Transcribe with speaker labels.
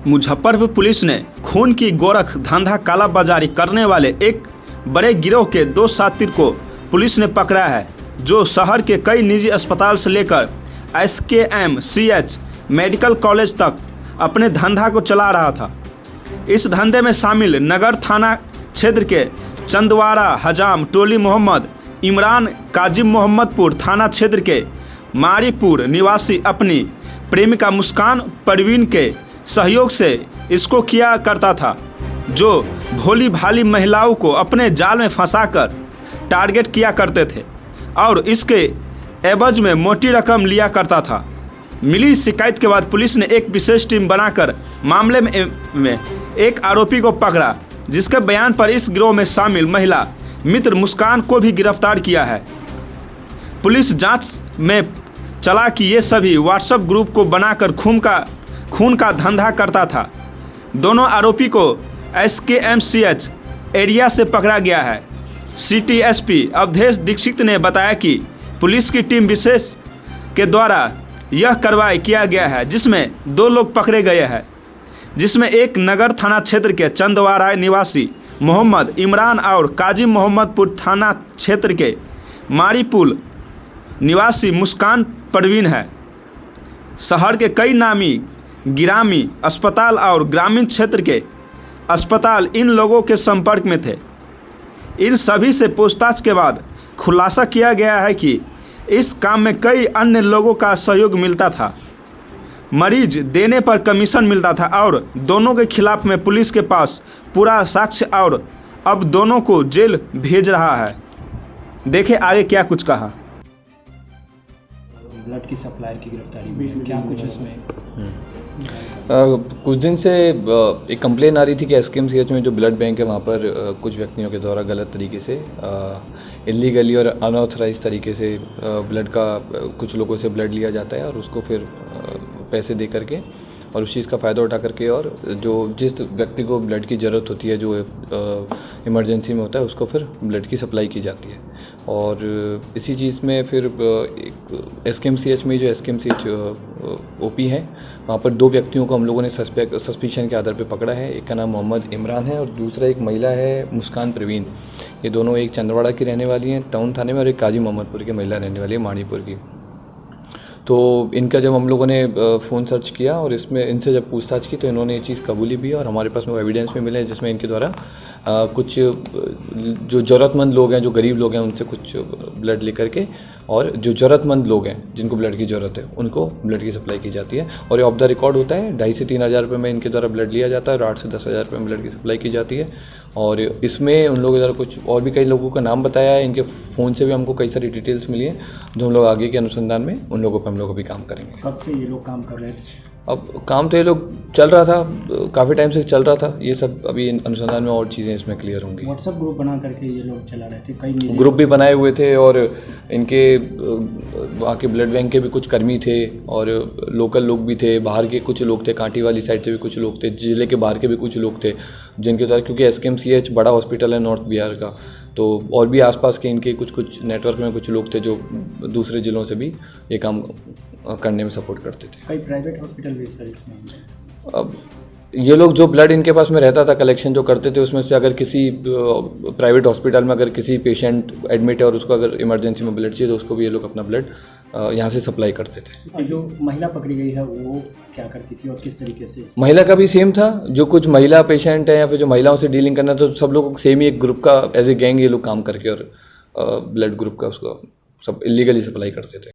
Speaker 1: Muzaffarpur police ने खून की गोरख धंधा कालाबाजारी करने वाले एक बड़े गिरोह के 2 साथी को पुलिस ने पकड़ा है, जो शहर के कई निजी अस्पताल से लेकर SKMCH मेडिकल कॉलेज तक अपने धंधा को चला रहा था। इस धंधे में शामिल नगर थाना क्षेत्र के चंदवाड़ा हजाम टोली मोहम्मद इमरान काजिम मोहम्मदपुर थाना क्षेत्र के मारीपुर निवासी अपनी प्रेमिका मुस्कान परवीन के सहयोग से इसको किया करता था, जो भोली भाली महिलाओं को अपने जाल में फंसाकर टारगेट किया करते थे और इसके एवज में मोटी रकम लिया करता था। मिली शिकायत के बाद पुलिस ने एक विशेष टीम बनाकर मामले में एक आरोपी को पकड़ा, जिसके बयान पर इस गिरोह में शामिल महिला मित्र मुस्कान को भी गिरफ्तार किया है। पुलिस जांच में चला कि ये सभी व्हाट्सएप ग्रुप को बनाकर खून का धंधा करता था। दोनों आरोपी को SKMCH एरिया से पकड़ा गया है। सिटी SP अवधेश दीक्षित ने बताया कि पुलिस की टीम विशेष के द्वारा यह कार्रवाई किया गया है, जिसमें 2 लोग पकड़े गए हैं, जिसमें एक नगर थाना क्षेत्र के चंदवाड़ा निवासी मोहम्मद इमरान और काजिम मोहम्मदपुर थाना क्षेत्र के मारीपुल निवासी मुस्कान परवीन है। शहर के कई नामी गिरामी अस्पताल और ग्रामीण क्षेत्र के अस्पताल इन लोगों के संपर्क में थे। इन सभी से पूछताछ के बाद खुलासा किया गया है कि इस काम में कई अन्य लोगों का सहयोग मिलता था। मरीज देने पर कमीशन मिलता था और दोनों के खिलाफ में पुलिस के पास पूरा साक्ष्य और अब दोनों को जेल भेज रहा है। देखें आगे क्या कुछ कहा।
Speaker 2: ब्लड की सप्लाई की गिरफ्तारी हुई है, क्या कुछ इसमें?
Speaker 3: कुछ दिन से एक कंप्लेन आ रही थी कि SKMCH में जो ब्लड बैंक है वहाँ पर कुछ व्यक्तियों के द्वारा गलत तरीके से इलीगली और अनऑथराइज तरीके से ब्लड का कुछ लोगों से ब्लड लिया जाता है और उसको फिर पैसे दे करके और उस चीज़ का फ़ायदा उठा करके और जो जिस व्यक्ति को ब्लड की ज़रूरत होती है, जो इमरजेंसी में होता है, उसको फिर ब्लड की सप्लाई की जाती है। और इसी चीज़ में फिर एक SKMCH में जो SKMCH OP है, वहाँ पर 2 व्यक्तियों को हम लोगों ने सस्पिशन के आधार पर पकड़ा है। एक का नाम मोहम्मद इमरान है और दूसरा एक महिला है मुस्कान परवीन। ये दोनों एक चंदवाड़ा की रहने वाली हैं टाउन थाने में और एक काजी मोहम्मदपुर की महिला रहने वाली है माणीपुर की। तो इनका जब हम लोगों ने फ़ोन सर्च किया और इसमें इनसे जब पूछताछ की तो इन्होंने ये चीज़ कबूली भी और हमारे पास में एविडेंस भी मिले हैं, जिसमें इनके द्वारा कुछ जो ज़रूरतमंद लोग हैं, जो गरीब लोग हैं, उनसे कुछ ब्लड लेकर के और जो ज़रूरतमंद लोग हैं जिनको ब्लड की ज़रूरत है उनको ब्लड की सप्लाई की जाती है। और ये ऑफ द रिकॉर्ड होता है। 2,500 से 3,000 रुपये में इनके द्वारा ब्लड लिया जाता है और 8 से 10,000 रुपये में ब्लड की सप्लाई की जाती है। और इसमें उन लोगों के द्वारा कुछ और भी कई लोगों का नाम बताया है। इनके फ़ोन से भी हमको कई सारी डिटेल्स मिली हैं, जो हम लोग आगे के अनुसंधान में उन लोगों पर हम लोग अभी काम करेंगे।
Speaker 2: कब से ये लोग काम कर रहे थे?
Speaker 3: अब काम तो ये लोग चल रहा था, काफ़ी टाइम से चल रहा था। ये सब अभी अनुसंधान में और चीज़ें इसमें क्लियर होंगी।
Speaker 2: व्हाट्सएप ग्रुप बना करके ये लोग चला रहे थे, कई
Speaker 3: ग्रुप भी बनाए हुए थे और इनके वहाँ के ब्लड बैंक के भी कुछ कर्मी थे और लोकल लोग भी थे, बाहर के कुछ लोग थे, कांटी वाली साइड से भी कुछ लोग थे, जिले के बाहर के भी कुछ लोग थे, जिनके द्वारा, क्योंकि SKMCH बड़ा हॉस्पिटल है नॉर्थ बिहार का, तो और भी आसपास के इनके कुछ नेटवर्क में कुछ लोग थे जो दूसरे ज़िलों से भी ये काम करने में सपोर्ट करते थे।
Speaker 2: कई प्राइवेट हॉस्पिटल भी इसमें।
Speaker 3: अब ये लोग जो ब्लड इनके पास में रहता था, कलेक्शन जो करते थे, उसमें से अगर किसी प्राइवेट हॉस्पिटल में अगर किसी पेशेंट एडमिट है और उसको अगर इमरजेंसी में ब्लड चाहिए तो उसको भी ये लोग अपना ब्लड यहाँ से सप्लाई करते थे।
Speaker 2: जो महिला पकड़ी गई है वो क्या करती थी और किस तरीके से?
Speaker 3: महिला का भी सेम था। जो कुछ महिला पेशेंट है या फिर जो महिलाओं से डीलिंग करना, तो सब लोग सेम ही एक ग्रुप का एज ए गैंग ये लोग काम करके और ब्लड ग्रुप का उसको सब इलीगली सप्लाई करते थे।